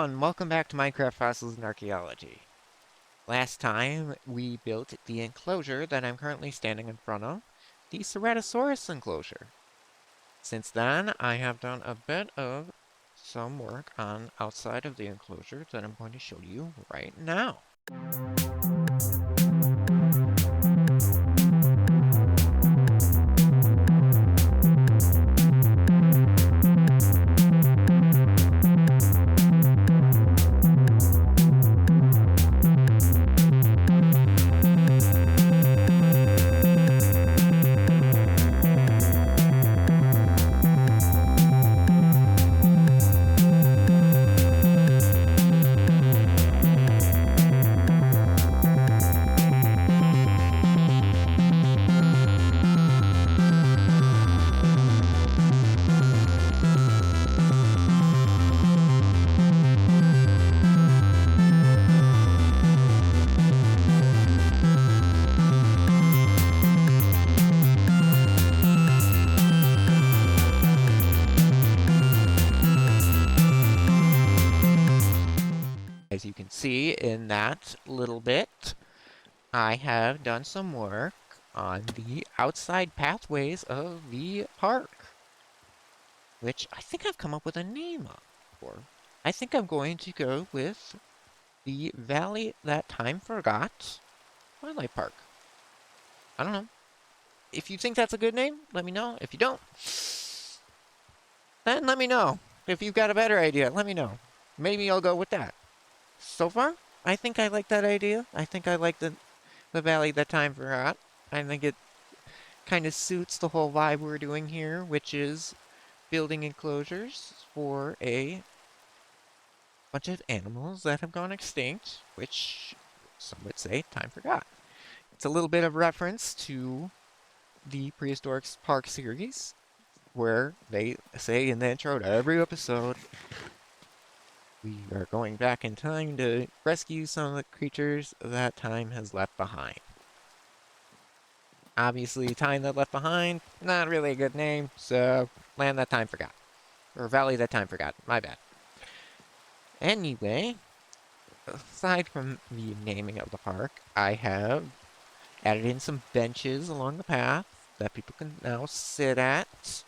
everyone, welcome back to Minecraft Fossils and Archaeology. Last time we built the enclosure that I'm currently standing in front of, the Ceratosaurus enclosure. Since then, I have done a bit of some work on outside of the enclosure that I'm going to show you right now. As you can see in that little bit, I have done some work on the outside pathways of the park, which I think I've come up with a name for. I think I'm going to go with the Valley That Time Forgot Wildlife Park. I don't know. If you think that's a good name, let me know. If you don't, then let me know. If you've got a better idea, let me know. Maybe I'll go with that. So far, I think I like that idea. I think I like the Valley That Time Forgot. I think it kind of suits the whole vibe we're doing here, which is building enclosures for a bunch of animals that have gone extinct, which some would say time forgot. It's a little bit of reference to the Prehistoric Park series, where they say in the intro to every episode, we are going back in time to rescue some of the creatures that time has left behind. Obviously, Time That Left Behind, not really a good name, so Land That Time Forgot. Or Valley That Time Forgot, my bad. Anyway, aside from the naming of the park, I have added in some benches along the path that people can now sit at.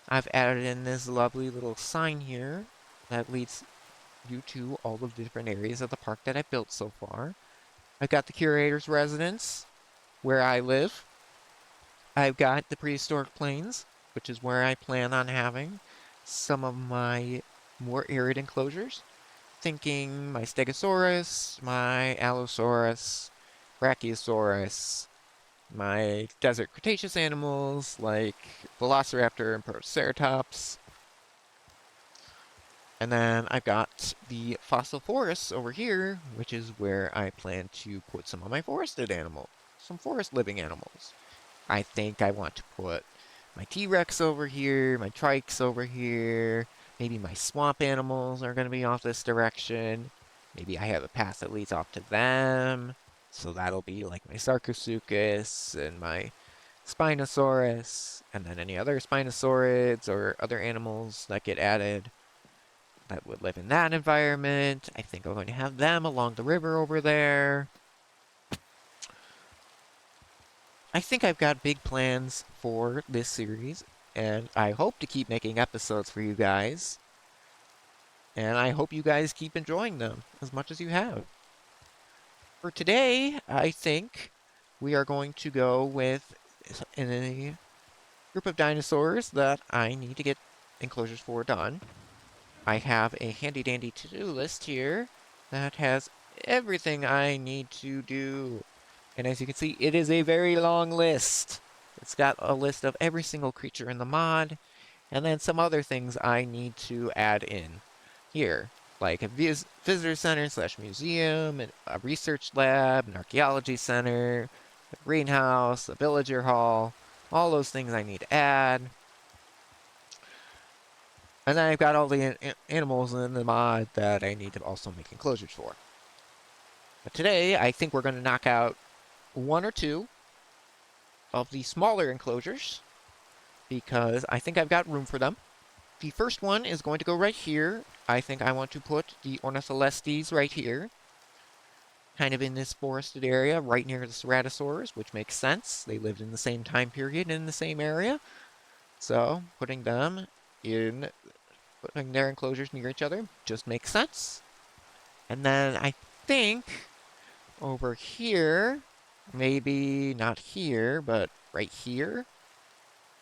I've added in this lovely little sign here that leads you to all of the different areas of the park that I built so far. I've got the curator's residence, where I live. I've got the prehistoric plains, which is where I plan on having some of my more arid enclosures. Thinking my Stegosaurus, my Allosaurus, Brachiosaurus, my desert Cretaceous animals like Velociraptor and Proceratops. And then I've got the fossil forests over here, which is where I plan to put some of my forested animals, some forest living animals. I think I want to put my T-Rex over here, my Trikes over here, maybe my swamp animals are going to be off this direction. Maybe I have a path that leads off to them, so that'll be like my Sarcosuchus and my Spinosaurus, and then any other Spinosaurids or other animals that get added that would live in that environment. I think I'm going to have them along the river over there. I think I've got big plans for this series, and I hope to keep making episodes for you guys. And I hope you guys keep enjoying them as much as you have. For today, I think we are going to go with a group of dinosaurs that I need to get enclosures for done. I have a handy-dandy to-do list here that has everything I need to do. And as you can see, it is a very long list. It's got a list of every single creature in the mod, and then some other things I need to add in here, like a visitor center / museum, a research lab, an archaeology center, a greenhouse, a villager hall, all those things I need to add. And then I've got all the animals in the mod that I need to also make enclosures for. But today, I think we're going to knock out one or two of the smaller enclosures because I think I've got room for them. The first one is going to go right here I think I want to put the Ornitholestes right here, kind of in this forested area, right near the Ceratosaurs, which makes sense. They lived in the same time period in the same area. So putting their enclosures near each other just makes sense. And then I think over here, maybe not here, but right here,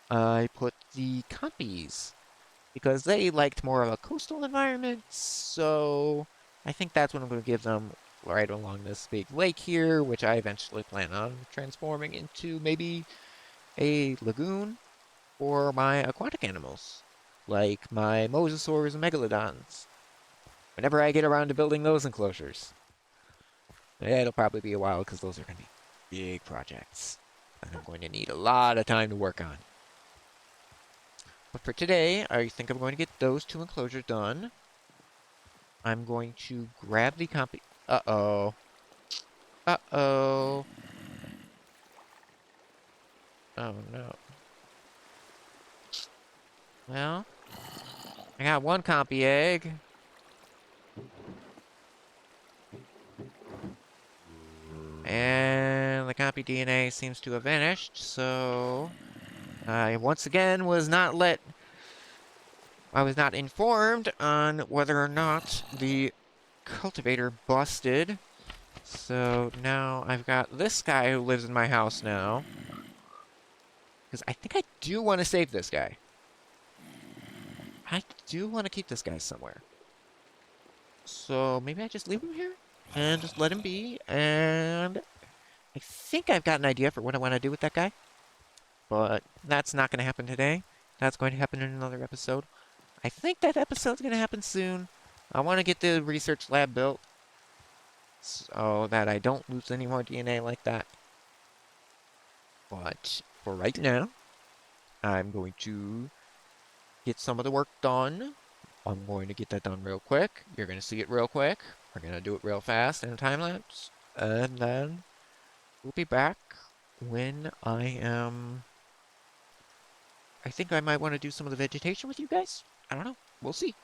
I put the Compies because they liked more of a coastal environment. So I think that's what I'm going to give them right along this big lake here, which I eventually plan on transforming into maybe a lagoon for my aquatic animals, like my mosasaurs and megalodons. Whenever I get around to building those enclosures. It'll probably be a while because those are going to be big projects that I'm going to need a lot of time to work on. But for today, I think I'm going to get those two enclosures done. I'm going to grab the copy. Uh-oh. Uh-oh. Oh, no. Well, I got one copy egg. And the copy DNA seems to have vanished, so I once again I was not informed on whether or not the cultivator busted. So now I've got this guy who lives in my house now. Because I think I do want to save this guy. I do want to keep this guy somewhere. So maybe I just leave him here and just let him be. And I think I've got an idea for what I want to do with that guy. But that's not going to happen today. That's going to happen in another episode. I think that episode's going to happen soon. I want to get the research lab built so that I don't lose any more DNA like that. But for right now, I'm going to get some of the work done. I'm going to get that done real quick. You're going to see it real quick. We're going to do it real fast in a time lapse. And then we'll be back when I think I might want to do some of the vegetation with you guys. I don't know. We'll see.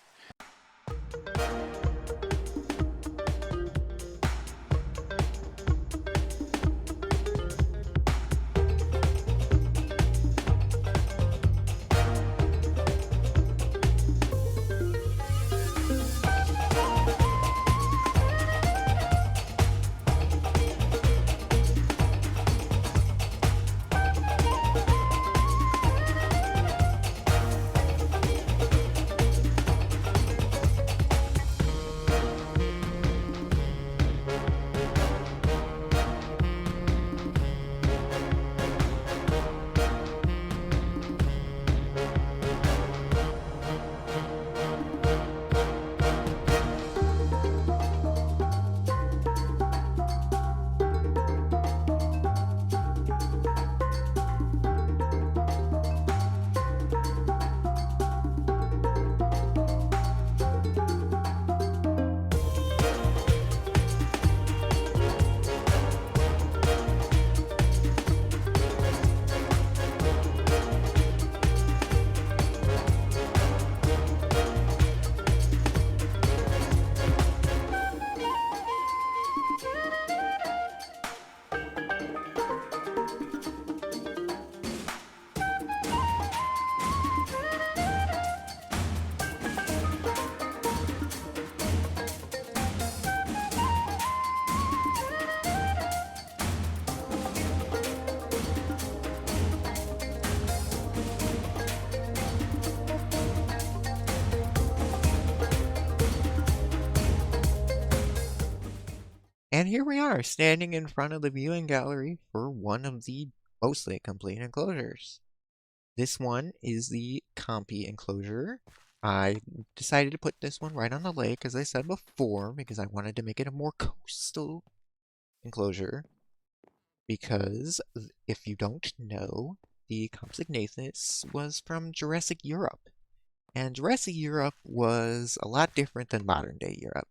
And here we are, standing in front of the viewing gallery for one of the mostly complete enclosures. This one is the Compy enclosure. I decided to put this one right on the lake, as I said before, because I wanted to make it a more coastal enclosure. Because, if you don't know, the Compsognathus was from Jurassic Europe. And Jurassic Europe was a lot different than modern day Europe.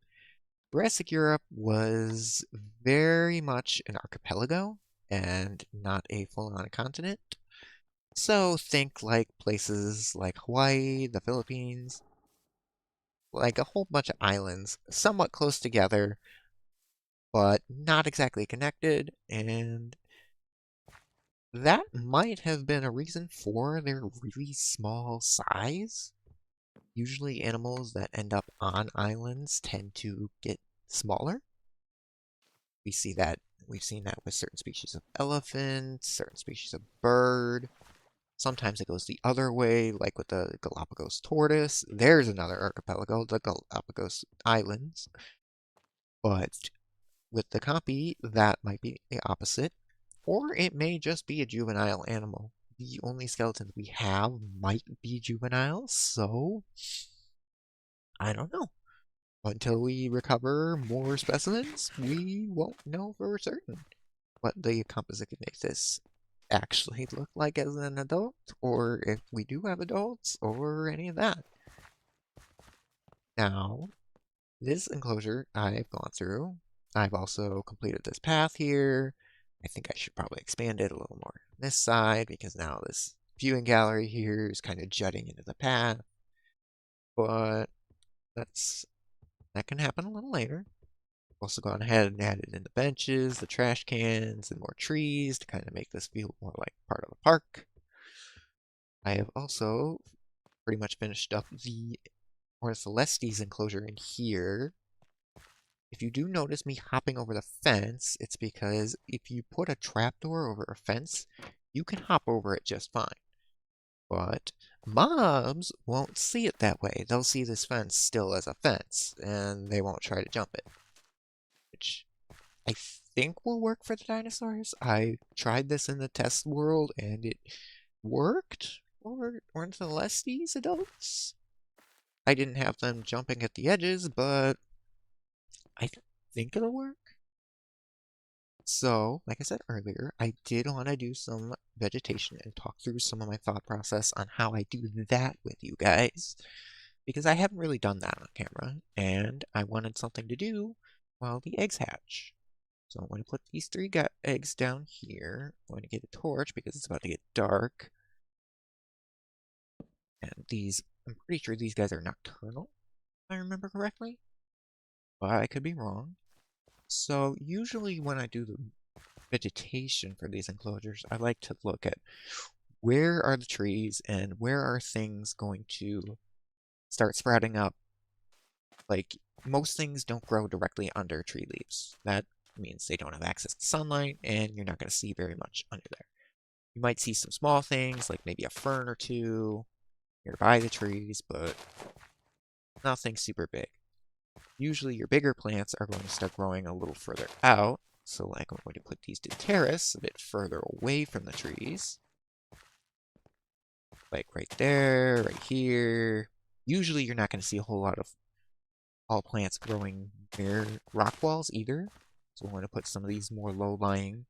Jurassic Europe was very much an archipelago and not a full-on continent. So think like places like Hawaii, the Philippines, like a whole bunch of islands, somewhat close together, but not exactly connected, and that might have been a reason for their really small size. Usually animals that end up on islands tend to get smaller. We see that we've seen that with certain species of elephant, certain species of bird. Sometimes it goes the other way, like with the Galapagos tortoise. There's another archipelago, the Galapagos Islands. But with the copy, that might be the opposite. Or it may just be a juvenile animal. The only skeletons we have might be juveniles, so I don't know. Until we recover more specimens, we won't know for certain what the Compsognathus actually look like as an adult, or if we do have adults, or any of that. Now, this enclosure I've gone through. I've also completed this path here. I think I should probably expand it a little more on this side, because now this viewing gallery here is kind of jutting into the path. But that can happen a little later. Also gone ahead and added in the benches, the trash cans, and more trees to kind of make this feel more like part of the park. I have also pretty much finished up the Ornitholestes enclosure in here. If you do notice me hopping over the fence, it's because if you put a trapdoor over a fence, you can hop over it just fine. But mobs won't see it that way. They'll see this fence still as a fence, and they won't try to jump it. Which I think will work for the dinosaurs. I tried this in the test world, and it worked for Ornitholestes adults. I didn't have them jumping at the edges, but I think it'll work. So, like I said earlier, I did want to do some vegetation and talk through some of my thought process on how I do that with you guys, because I haven't really done that on camera, and I wanted something to do while the eggs hatch. So I'm going to put these three eggs down here. I'm going to get a torch because it's about to get dark. And these, I'm pretty sure these guys are nocturnal, if I remember correctly, but I could be wrong. So usually when I do the vegetation for these enclosures, I like to look at where are the trees and where are things going to start sprouting up. Like, most things don't grow directly under tree leaves. That means they don't have access to sunlight, and you're not going to see very much under there. You might see some small things, like maybe a fern or two nearby the trees, but nothing super big. Usually your bigger plants are going to start growing a little further out, so like I'm going to put these to terrace a bit further away from the trees. Like right there, right here. Usually you're not going to see a whole lot of all plants growing near rock walls either. So I'm going to put some of these more low-lying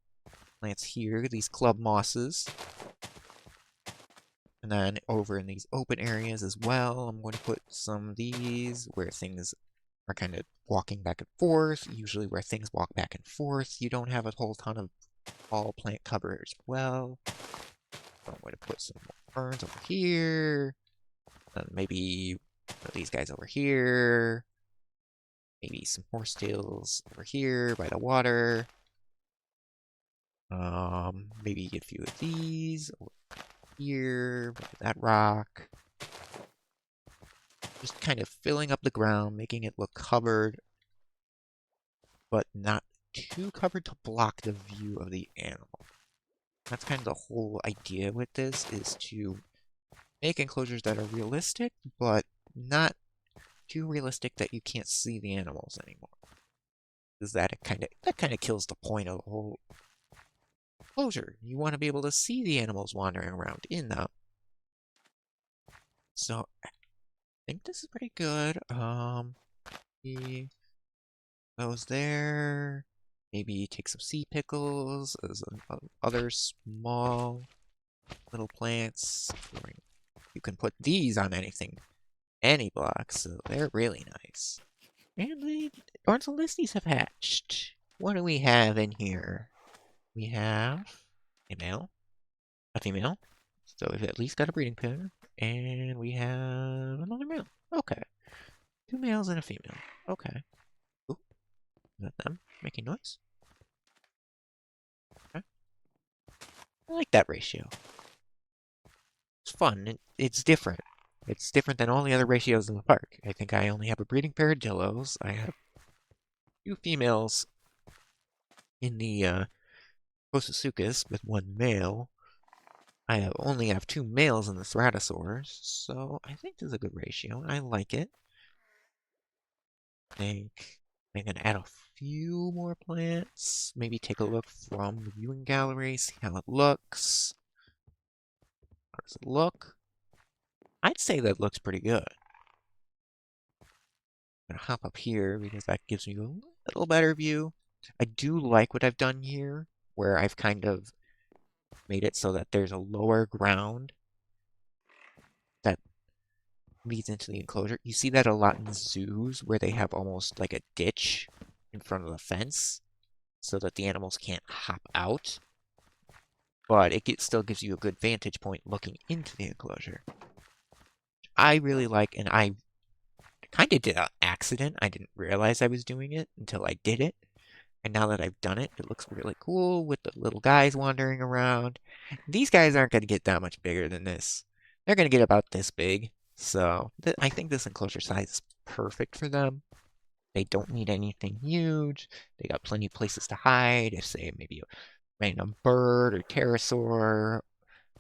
plants here, these club mosses. And then over in these open areas as well, I'm going to put some of these where things are kind of walking back and forth. Usually where things walk back and forth, you don't have a whole ton of all plant cover as well. So I'm going to put some more ferns over here. And maybe one of these guys over here. Maybe some horsetails over here by the water. Maybe get a few of these over here, by that rock. Just kind of filling up the ground, making it look covered, but not too covered to block the view of the animal. That's kind of the whole idea with this, is to make enclosures that are realistic, but not too realistic that you can't see the animals anymore. Because that kind of kills the point of the whole enclosure. You want to be able to see the animals wandering around in them. So I think this is pretty good. Those there. Maybe take some sea pickles as other small little plants. You can put these on anything, any blocks, so they're really nice. And the Ornitholestes have hatched. What do we have in here? We have a male, a female, so we've at least got a breeding pair, and we have another male. Okay. Two males and a female. Okay. Ooh, is that them making noise? Okay. I like that ratio. It's fun. It's different. It's different than all the other ratios in the park. I think I only have a breeding pair of dillos. I have two females in the Compsognathus with one male. I only have two males in the Ceratosaurs, so I think this is a good ratio. I like it. I think I'm gonna add a few more plants. Maybe take a look from the viewing gallery, see how it looks. How does it look? I'd say that looks pretty good. I'm gonna hop up here because that gives me a little better view. I do like what I've done here, where I've kind of made it so that there's a lower ground that leads into the enclosure. You see that a lot in zoos where they have almost like a ditch in front of the fence so that the animals can't hop out, but still gives you a good vantage point looking into the enclosure. I really like, and I kind of did an accident. I didn't realize I was doing it until I did it. And now that I've done it, it looks really cool with the little guys wandering around. These guys aren't going to get that much bigger than this. They're going to get about this big. So I think this enclosure size is perfect for them. They don't need anything huge. They got plenty of places to hide. If, say, maybe a random bird or pterosaur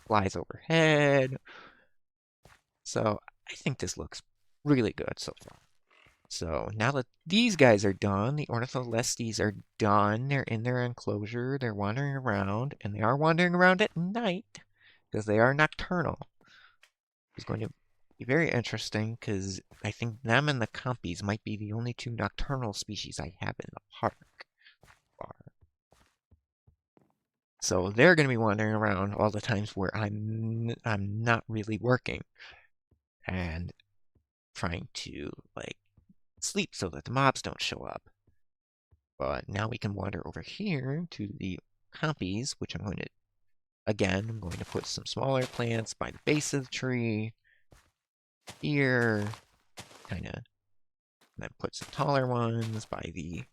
flies overhead. So I think this looks really good so far. So now that these guys are done, the Ornitholestes are done. They're in their enclosure. They're wandering around, and they are wandering around at night because they are nocturnal. It's going to be very interesting because I think them and the Compies might be the only two nocturnal species I have in the park. So they're going to be wandering around all the times where I'm not really working and trying to like sleep so that the mobs don't show up. But now we can wander over here to the Compies, which I'm going to put some smaller plants by the base of the tree here, kind of, then put some taller ones by the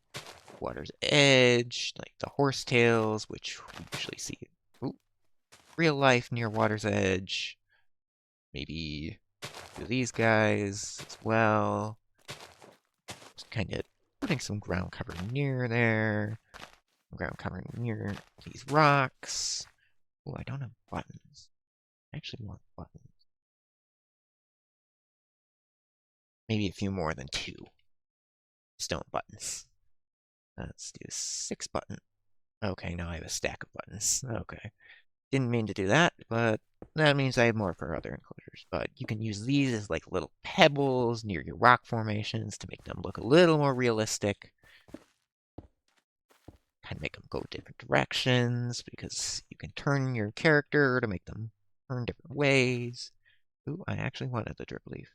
water's edge, like the horsetails, which we usually see real life near water's edge. Maybe do these guys as well. Just kind of putting some ground cover near there. Ground cover near these rocks. Oh, I don't have buttons. I actually want buttons. Maybe a few more than 2 stone buttons. Let's do 6 button. Okay, now I have a stack of buttons. Okay. Didn't mean to do that, but that means I have more for other enclosures. But you can use these as like little pebbles near your rock formations to make them look a little more realistic. Kind of make them go different directions because you can turn your character to make them turn different ways. Ooh, I actually wanted the drip leaf.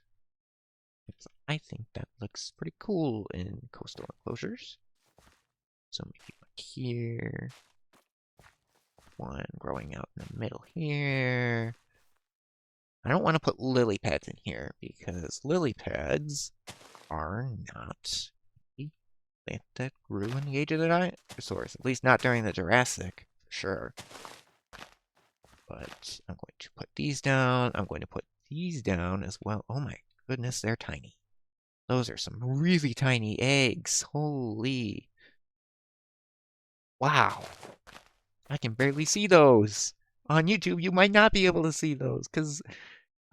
I think that looks pretty cool in coastal enclosures. So maybe like here. One growing out in the middle here. I don't want to put lily pads in here because lily pads are not a plant that grew in the age of the dinosaurs. At least not during the Jurassic, for sure. But I'm going to put these down. I'm going to put these down as well. Oh my goodness, they're tiny. Those are some really tiny eggs. Holy. Wow. I can barely see those. On YouTube, you might not be able to see those because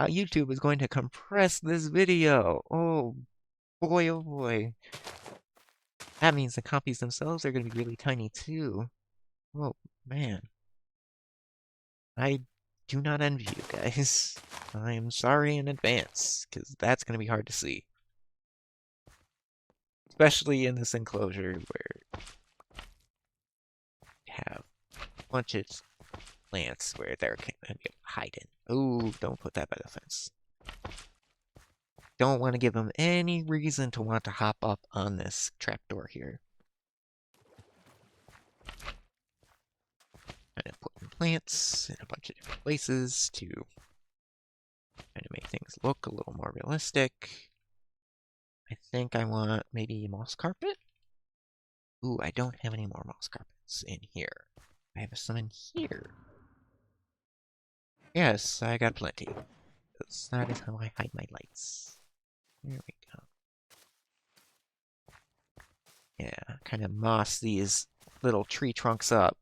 YouTube is going to compress this video. Oh boy, oh boy. That means the copies themselves are going to be really tiny too. Oh man. I do not envy you guys. I am sorry in advance because that's going to be hard to see. Especially in this enclosure where you have a bunch of plants where they're hiding. Ooh, don't put that by the fence. Don't want to give them any reason to want to hop up on this trapdoor here. Kind of putting plants in a bunch of different places to kind of make things look a little more realistic. I think I want maybe moss carpet. Ooh, I don't have any more moss carpets in here. I have some in here. Yes, I got plenty. That is how I hide my lights. There we go. Yeah, kind of moss these little tree trunks up.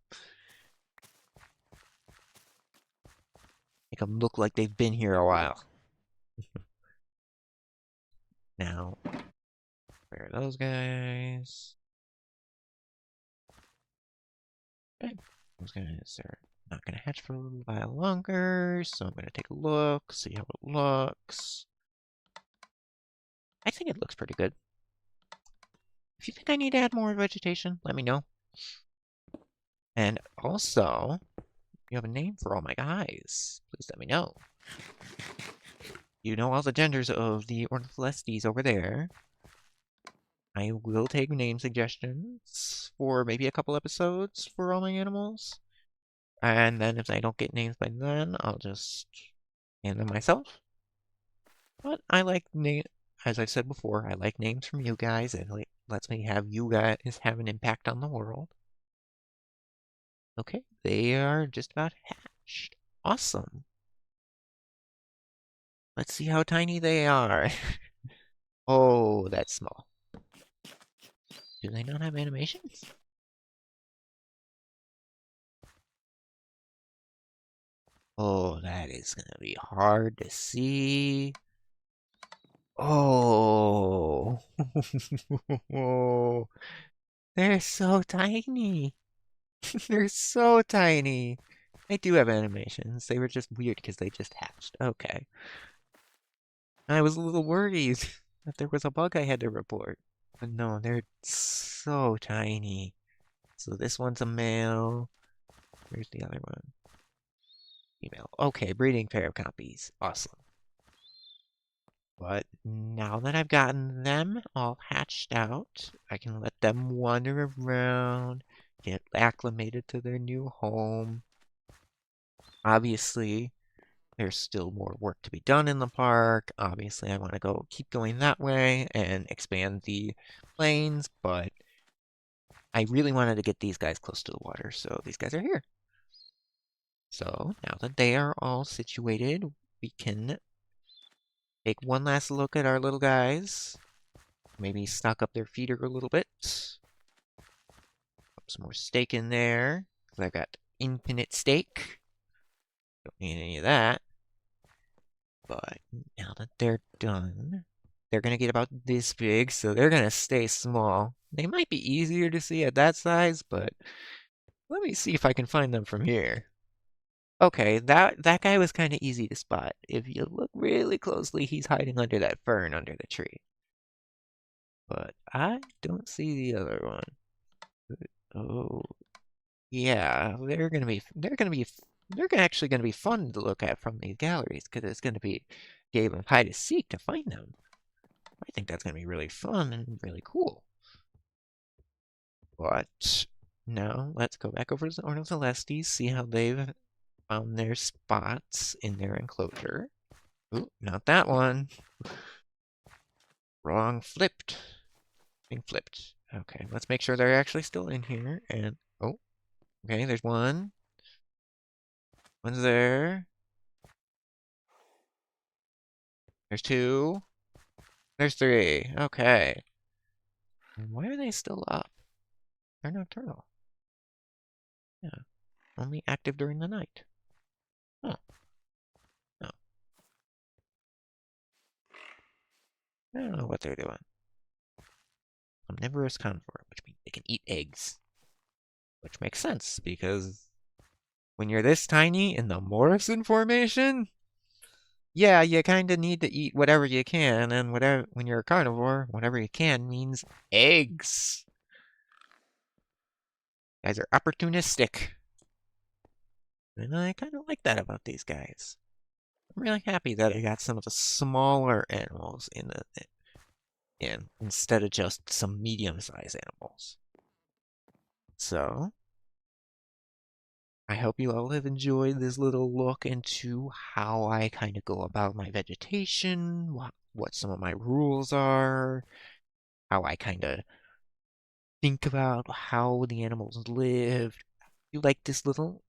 Make them look like they've been here a while. Now, where are those guys? Okay. Those guys are not going to hatch for a little while longer, so I'm going to take a look, see how it looks. I think it looks pretty good. If you think I need to add more vegetation, let me know. And also, you have a name for all my guys, please let me know. You know all the genders of the Ornitholestes over there. I will take name suggestions for maybe a couple episodes for all my animals. And then if I don't get names by then, I'll just name them myself. But I like name, as I said before, I like names from you guys. It lets me have you guys have an impact on the world. Okay, they are just about hatched. Awesome. Let's see how tiny they are. Oh, that's small. Do they not have animations? Oh, that is gonna be hard to see. Oh, oh, they're so tiny. They're so tiny. They do have animations. They were just weird because they just hatched. Okay. I was a little worried that there was a bug I had to report. But no, they're so tiny. So this one's a male. Where's the other one? Female. Okay, breeding pair of copies. Awesome. But now that I've gotten them all hatched out, I can let them wander around, get acclimated to their new home. Obviously, there's still more work to be done in the park. Obviously, I want to keep going that way and expand the plains, but I really wanted to get these guys close to the water, so these guys are here. So now that they are all situated, we can take one last look at our little guys. Maybe stock up their feeder a little bit. Put some more steak in there, because I've got infinite steak. Don't need any of that. But now that they're done, they're going to get about this big, so they're going to stay small. They might be easier to see at that size, but let me see if I can find them from here. Okay, that guy was kind of easy to spot. If you look really closely, he's hiding under that fern under the tree. But I don't see the other one. Oh, yeah, actually gonna be fun to look at from these galleries because it's gonna be able hide and seek to find them. I think that's gonna be really fun and really cool. But now let's go back over to the Ornitholestes, see how they've found their spots in their enclosure. Ooh, not that one. Wrong, flipped. Being flipped. Okay, let's make sure they're actually still in here. And oh, okay, there's one. One's there. There's two. There's three. Okay. And why are they still up? They're nocturnal. Yeah. Only active during the night. Huh. No. I don't know what they're doing. Omnivorous carnivore, which means they can eat eggs. Which makes sense, because when you're this tiny in the Morrison formation, yeah, you kind of need to eat whatever you can, and whatever when you're a carnivore, whatever you can means eggs. Guys are opportunistic. And I kind of like that about these guys. I'm really happy that I got some of the smaller animals in instead of just some medium-sized animals. So I hope you all have enjoyed this little look into how I kind of go about my vegetation, what some of my rules are, how I kind of think about how the animals live. You like this little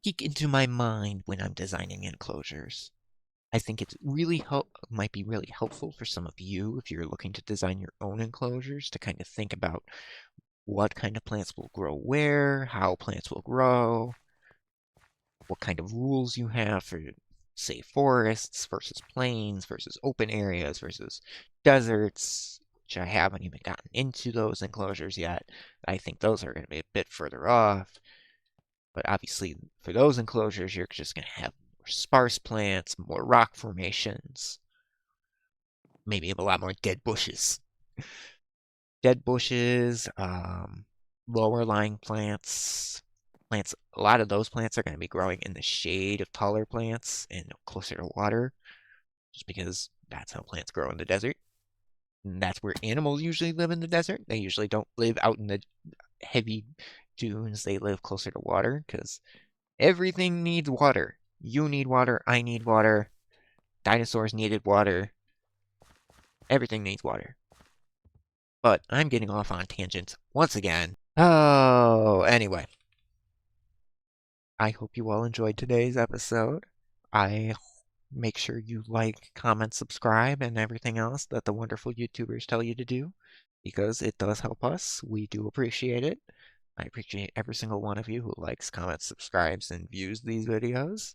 peek into my mind when I'm designing enclosures. I think it's really might be really helpful for some of you if you're looking to design your own enclosures to kind of think about what kind of plants will grow where, how plants will grow, what kind of rules you have for, say, forests versus plains versus open areas versus deserts, which I haven't even gotten into those enclosures yet. I think those are going to be a bit further off. But obviously, for those enclosures, you're just going to have more sparse plants, more rock formations, maybe a lot more dead bushes. Dead bushes, lower lying plants. A lot of those plants are going to be growing in the shade of taller plants and closer to water, just because that's how plants grow in the desert. And that's where animals usually live in the desert. They usually don't live out in the heavy dunes. They live closer to water because everything needs water. You need water. I need water. Dinosaurs needed water. Everything needs water. But I'm getting off on tangents once again. Oh, anyway. I hope you all enjoyed today's episode. I make sure you like, comment, subscribe, and everything else that the wonderful YouTubers tell you to do because it does help us. We do appreciate it. I appreciate every single one of you who likes, comments, subscribes, and views these videos.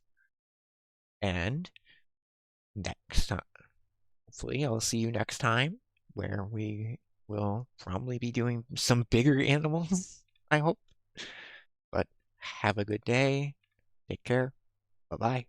And next time, hopefully, I'll see you next time where we will probably be doing some bigger animals, I hope. But have a good day. Take care. Bye bye.